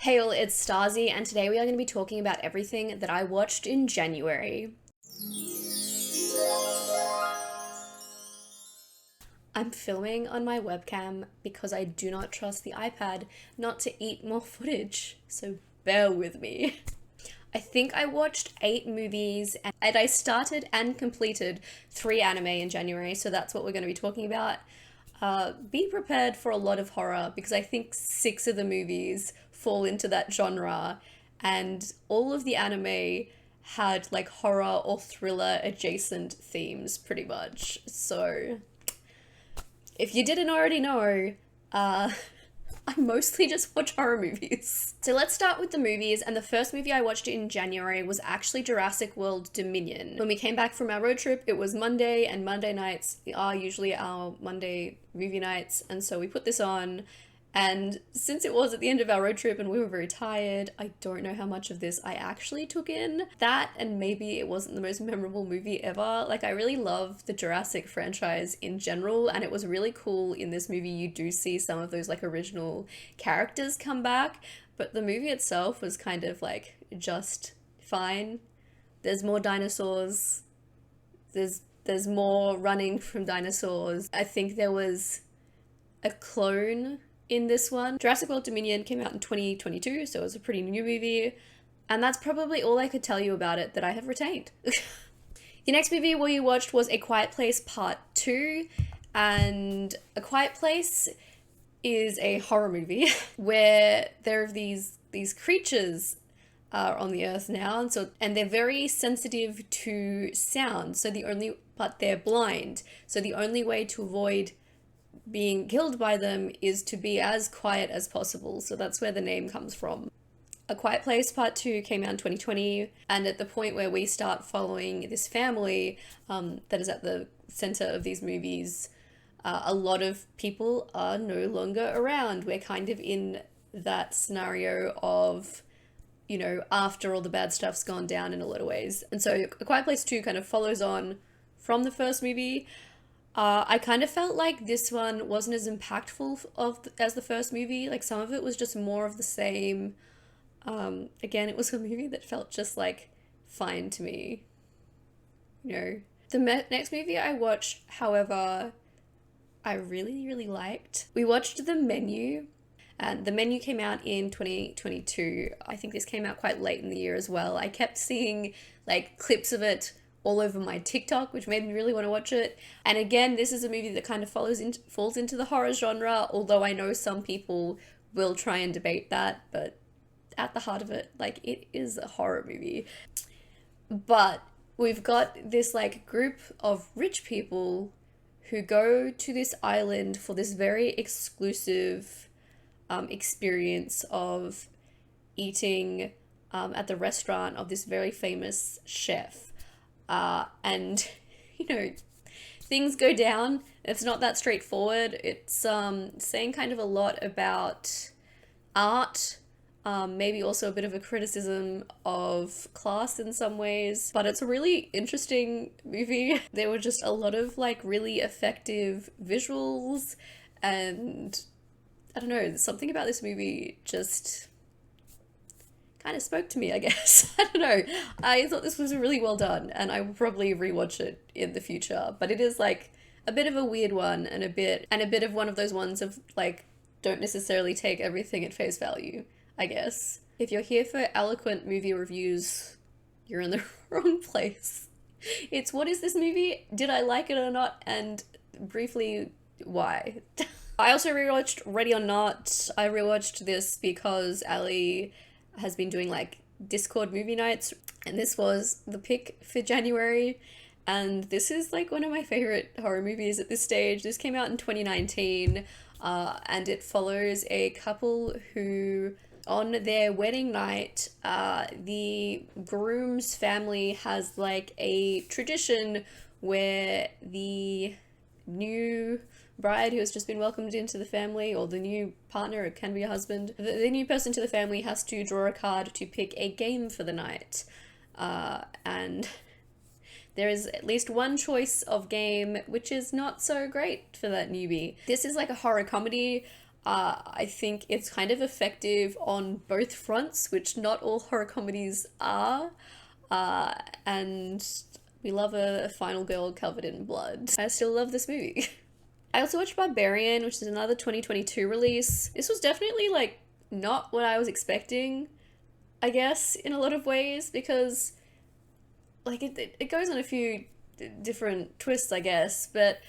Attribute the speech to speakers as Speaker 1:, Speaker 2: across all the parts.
Speaker 1: Hey all, it's Starzy, and today we are going to be talking about everything that I watched in January. I'm filming on my webcam because I do not trust the iPad not to eat more footage, so bear with me. I think I watched 8 movies and I started and completed 3 anime in January, so that's what we're going to be talking about. Be prepared for a lot of horror because I think 6 of the movies fall into that genre, and all of the anime had like horror or thriller adjacent themes pretty much. So if you didn't already know, I mostly just watch horror movies. So let's start with the movies, and the first movie I watched in January was actually Jurassic World Dominion. When we came back from our road trip, it was Monday, and Monday nights are usually our Monday movie nights, and so we put this on. And since it was at the end of our road trip and we were very tired, I don't know how much of this I actually took in. That, and maybe it wasn't the most memorable movie ever. Like, I really love the Jurassic franchise in general, and it was really cool in this movie you do see some of those like original characters come back, but the movie itself was kind of like just fine. There's more dinosaurs. There's more running from dinosaurs. I think there was a clone in this one. Jurassic World Dominion came out in 2022, so it was a pretty new movie, and that's probably all I could tell you about it that I have retained. The next movie we watched was A Quiet Place Part 2, and A Quiet Place is a horror movie where there are these creatures on the earth now, and they're very sensitive to sound, but they're blind, so the only way to avoid being killed by them is to be as quiet as possible. So that's where the name comes from. A Quiet Place Part 2 came out in 2020, and at the point where we start following this family that is at the center of these movies, a lot of people are no longer around. We're kind of in that scenario of, you know, after all the bad stuff's gone down in a lot of ways. And so A Quiet Place 2 kind of follows on from the first movie. I kind of felt like this one wasn't as impactful as the first movie. Like, some of it was just more of the same. Again, it was a movie that felt just like fine to me. You know, the next movie I watched, however, I really, really liked. We watched The Menu, and The Menu came out in 2022. I think this came out quite late in the year as well. I kept seeing like clips of it all over my TikTok, which made me really want to watch it. And again, this is a movie that kind of falls into the horror genre, although I know some people will try and debate that, but at the heart of it, like, it is a horror movie. But we've got this like group of rich people who go to this island for this very exclusive experience of eating at the restaurant of this very famous chef. And, you know, things go down. It's not that straightforward. It's saying kind of a lot about art, maybe also a bit of a criticism of class in some ways, but it's a really interesting movie. There were just a lot of like really effective visuals, and I don't know, something about this movie just kind of spoke to me, I guess. I don't know. I thought this was really well done, and I will probably rewatch it in the future. But it is like a bit of a weird one, and a bit of one of those ones of like, don't necessarily take everything at face value, I guess. If you're here for eloquent movie reviews, you're in the wrong place. It's what is this movie? Did I like it or not? And briefly, why? I also rewatched Ready or Not. I rewatched this because Ali has been doing like Discord movie nights, and this was the pick for January, and this is like one of my favorite horror movies at this stage. This came out in 2019, and it follows a couple who, on their wedding night, the groom's family has like a tradition where the new bride who has just been welcomed into the family, or the new partner, it can be a husband, the new person to the family has to draw a card to pick a game for the night. And there is at least one choice of game which is not so great for that newbie. This is like a horror comedy. I think it's kind of effective on both fronts, which not all horror comedies are. And we love a final girl covered in blood. I still love this movie. I also watched Barbarian, which is another 2022 release. This was definitely like not what I was expecting, I guess, in a lot of ways, because like it goes on a few different twists, I guess, but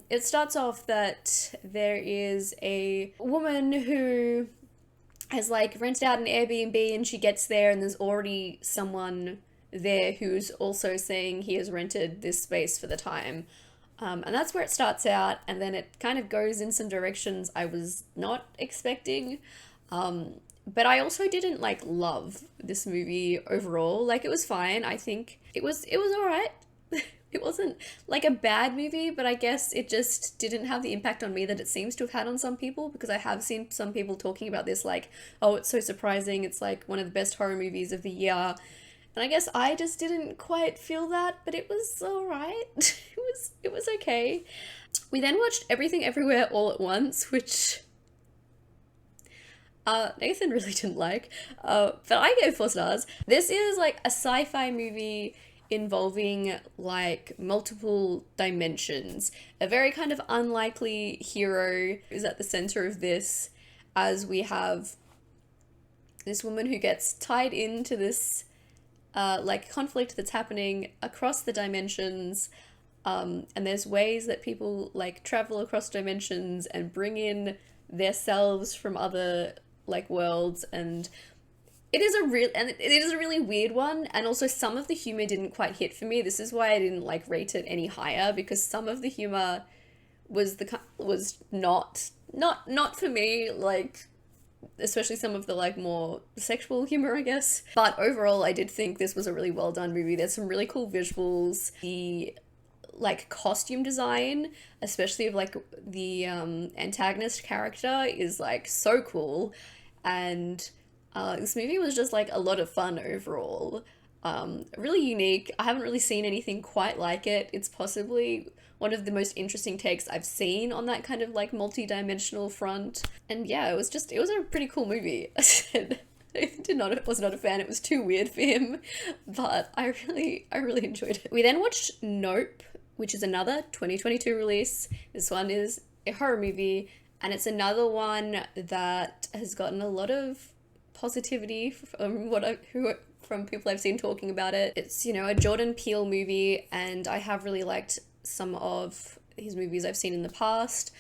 Speaker 1: it starts off that there is a woman who has like rented out an Airbnb, and she gets there and there's already someone there who's also saying he has rented this space for the time. And that's where it starts out, and then it kind of goes in some directions I was not expecting. But I also didn't like love this movie overall. Like, it was fine. I think it was all right. It wasn't like a bad movie, but I guess it just didn't have the impact on me that it seems to have had on some people, because I have seen some people talking about this like, oh, it's so surprising, it's like one of the best horror movies of the year. And I guess I just didn't quite feel that, but it was all right. It was okay. We then watched Everything Everywhere All at Once, which Nathan really didn't like, but I gave 4 stars. This is like a sci-fi movie involving like multiple dimensions. A very kind of unlikely hero is at the center of this, as we have this woman who gets tied into this like conflict that's happening across the dimensions, and there's ways that people like travel across dimensions and bring in their selves from other like worlds, and it is a really weird one, and also some of the humor didn't quite hit for me. This is why I didn't like rate it any higher, because some of the humor was not for me, like especially some of the like more sexual humor, I guess. But overall, I did think this was a really well done movie. There's some really cool visuals. The like costume design, especially of like the antagonist character, is like so cool, and this movie was just like a lot of fun overall. Really unique. I haven't really seen anything quite like it. It's possibly one of the most interesting takes I've seen on that kind of like multi-dimensional front. And yeah, it was a pretty cool movie. I said I was not a fan. It was too weird for him, but I really enjoyed it. We then watched Nope, which is another 2022 release. This one is a horror movie, and it's another one that has gotten a lot of positivity from people I've seen talking about it. It's, you know, a Jordan Peele movie, and I have really liked some of his movies I've seen in the past.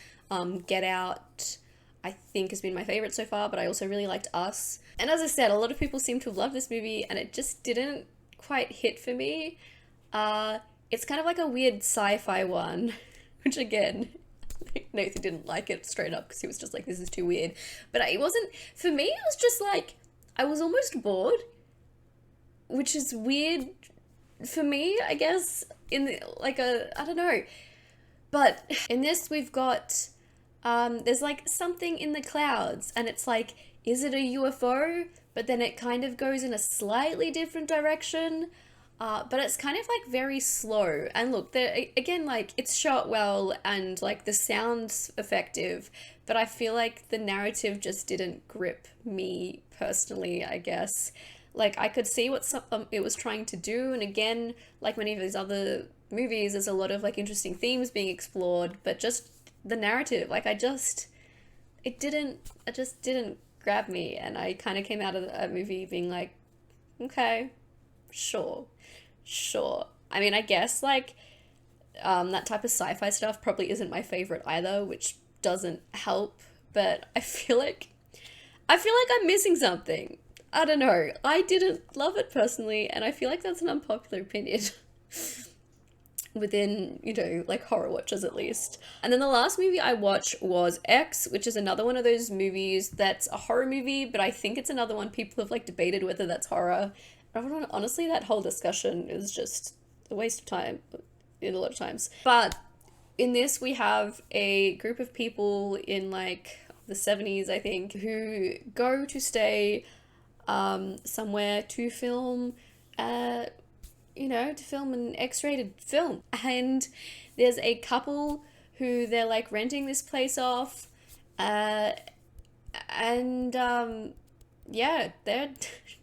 Speaker 1: Get Out, I think, has been my favorite so far, but I also really liked Us. And as I said, a lot of people seem to have loved this movie, and it just didn't quite hit for me. It's kind of like a weird sci-fi one, which again, Nathan didn't like it straight up because he was just like, this is too weird. But it wasn't, for me, it was just like, I was almost bored, which is weird for me, I guess, I don't know. But in this, we've got, there's like something in the clouds, and it's like, is it a UFO? But then it kind of goes in a slightly different direction. But it's kind of like very slow, and look, again, like it's shot well and like the sound's effective, but I feel like the narrative just didn't grip me personally, I guess. Like, I could see what it was trying to do, and again, like many of these other movies, there's a lot of like interesting themes being explored, but just the narrative, like it just didn't grab me, and I kind of came out of a movie being like, okay, sure. I mean, I guess like that type of sci-fi stuff probably isn't my favorite either, which doesn't help, but I feel like I'm missing something. I don't know. I didn't love it personally, and I feel like that's an unpopular opinion within, you know, like horror watchers at least. And then the last movie I watched was X, which is another one of those movies that's a horror movie, but I think it's another one people have like debated whether that's horror. Honestly, that whole discussion is just a waste of time in a lot of times. But in this, we have a group of people in like the 70s, I think, who go to stay somewhere to film, to film an X-rated film. And there's a couple who they're like renting this place off, Uh, and yeah, they're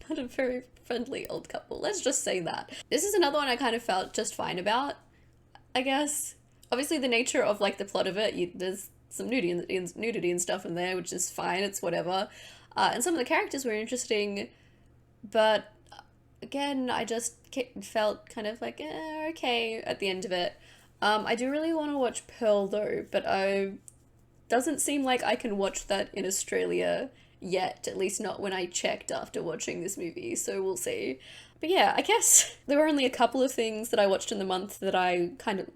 Speaker 1: not a very friendly old couple. Let's just say that. This is another one I kind of felt just fine about, I guess. Obviously, the nature of like the plot of it, there's some nudity and stuff in there, which is fine. It's whatever. And some of the characters were interesting, but again, I just felt kind of like okay at the end of it. I do really want to watch Pearl though, but I doesn't seem like I can watch that in Australia yet, at least not when I checked after watching this movie, so we'll see. But yeah, I guess there were only a couple of things that I watched in the month that I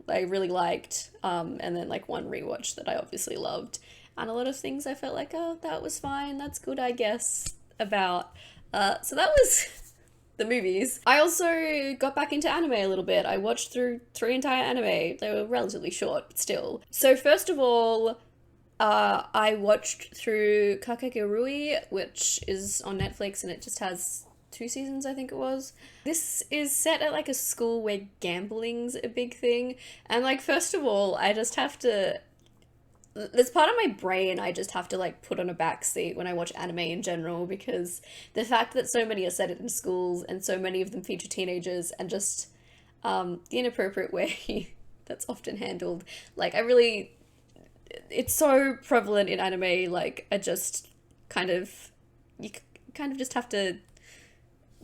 Speaker 1: really liked, and then like one rewatch that I obviously loved, and a lot of things I felt like, oh, that was fine, that's good, I guess, about. So that was the movies. I also got back into anime a little bit. I watched through 3 entire anime. They were relatively short, but still. So first of all, I watched through Kakegurui, which is on Netflix, and it just has 2 seasons, I think it was. This is set at like a school where gambling's a big thing, and like first of all, I just have to. There's part of my brain I just have to like put on a back seat when I watch anime in general, because the fact that so many are set in schools and so many of them feature teenagers, and just the inappropriate way that's often handled, like it's so prevalent in anime, like I just you kind of just have to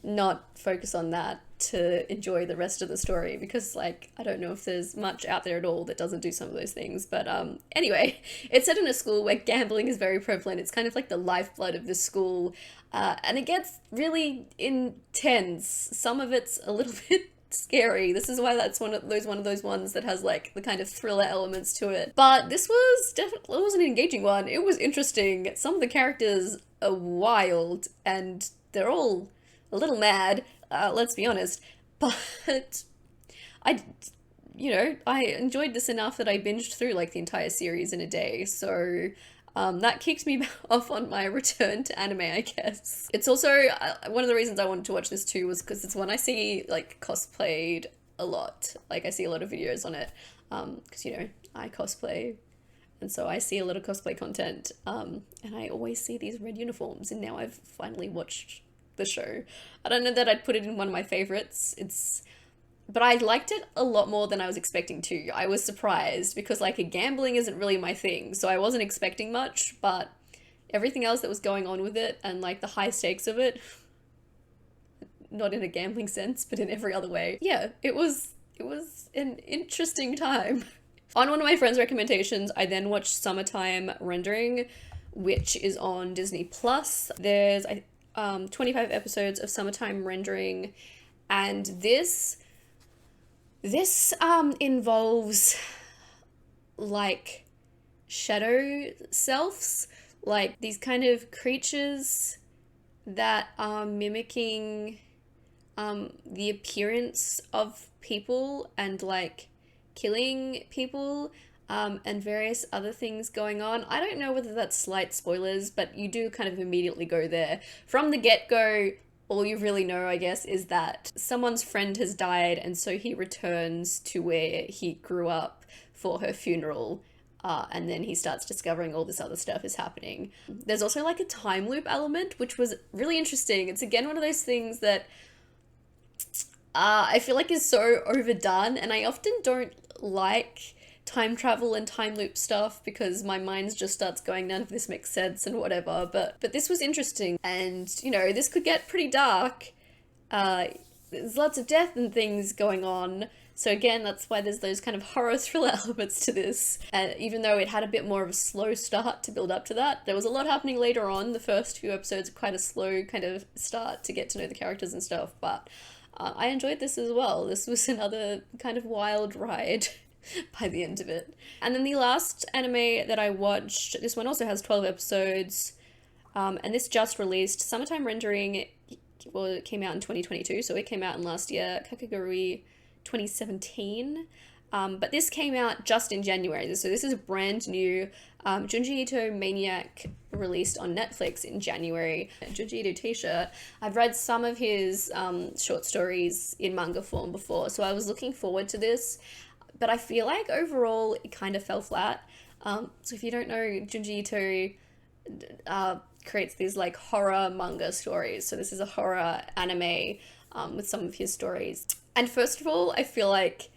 Speaker 1: not focus on that to enjoy the rest of the story, because like I don't know if there's much out there at all that doesn't do some of those things. But anyway, it's set in a school where gambling is very prevalent. It's kind of like the lifeblood of the school, and it gets really intense. Some of it's a little bit scary. This is why that's one of those ones that has like the kind of thriller elements to it. But this was definitely, it was an engaging one. It was interesting. Some of the characters are wild and they're all a little mad, let's be honest, but I enjoyed this enough that I binged through like the entire series in a day, so that kicked me off on my return to anime, I guess. It's also, one of the reasons I wanted to watch this too was because it's one I see like cosplayed a lot. Like I see a lot of videos on it, because I cosplay, and so I see a lot of cosplay content, and I always see these red uniforms, and now I've finally watched the show. I don't know that I'd put it in one of my favorites. But I liked it a lot more than I was expecting to. I was surprised because like gambling isn't really my thing, so I wasn't expecting much, but everything else that was going on with it and like the high stakes of it, not in a gambling sense, but in every other way. Yeah, it was an interesting time. On one of my friends' recommendations, I then watched Summertime Rendering, which is on Disney Plus. There's 25 episodes of Summertime Rendering, and this involves like shadow selves, like these kind of creatures that are mimicking the appearance of people and like killing people, and various other things going on. I don't know whether that's slight spoilers, but you do kind of immediately go there. From the get-go, all you really know, I guess, is that someone's friend has died, and so he returns to where he grew up for her funeral, and then he starts discovering all this other stuff is happening. There's also like a time loop element, which was really interesting. It's again one of those things that I feel like is so overdone, and I often don't like time travel and time loop stuff because my mind just starts going, none of this makes sense and whatever, but this was interesting, and this could get pretty dark. There's lots of death and things going on, so again that's why there's those kind of horror thriller elements to this, and even though it had a bit more of a slow start to build up to that, there was a lot happening later on. The first few episodes quite a slow kind of start to get to know the characters and stuff, but I enjoyed this as well. This was another kind of wild ride by the end of it. And then the last anime that I watched, this one also has 12 episodes, and this just released. Summertime Rendering, well, it came out in 2022, so it came out in last year. Kakegurui 2017. But this came out just in January, so this is brand new. Junji Ito Maniac released on Netflix in January. Junji Ito t-shirt. I've read some of his short stories in manga form before, so I was looking forward to this, but I feel like overall it kind of fell flat. So if you don't know, Junji creates these like horror manga stories. So this is a horror anime with some of his stories. And first of all, I feel like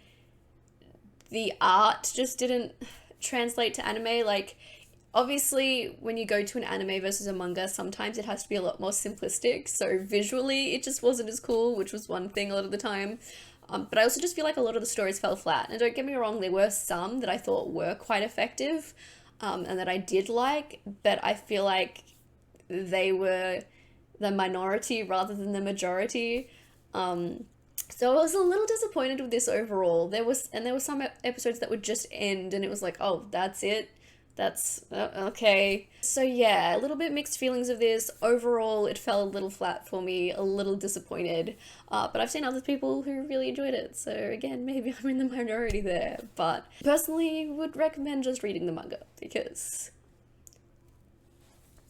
Speaker 1: the art just didn't translate to anime. Like, obviously, when you go to an anime versus a manga, sometimes it has to be a lot more simplistic. So visually, it just wasn't as cool, which was one thing a lot of the time. But I also just feel like a lot of the stories fell flat. And don't get me wrong, there were some that I thought were quite effective and that I did like, but I feel like they were the minority rather than the majority. So I was a little disappointed with this overall. There were some episodes that would just end and it was like, oh, that's it. That's okay. So yeah, a little bit mixed feelings of this. Overall, it fell a little flat for me, a little disappointed. But I've seen other people who really enjoyed it. So again, maybe I'm in the minority there. But personally, would recommend just reading the manga because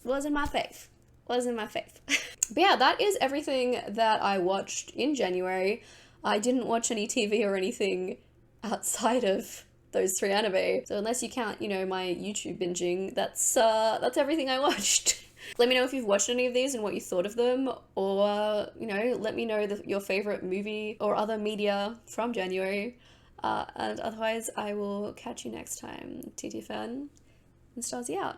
Speaker 1: it wasn't my fave. Wasn't my fave. But yeah, that is everything that I watched in January. I didn't watch any TV or anything outside of those 3 anime. So unless you count, my YouTube binging, that's everything I watched. Let me know if you've watched any of these and what you thought of them, or, let me know your favorite movie or other media from January. And otherwise, I will catch you next time. TT fan and Starzy out.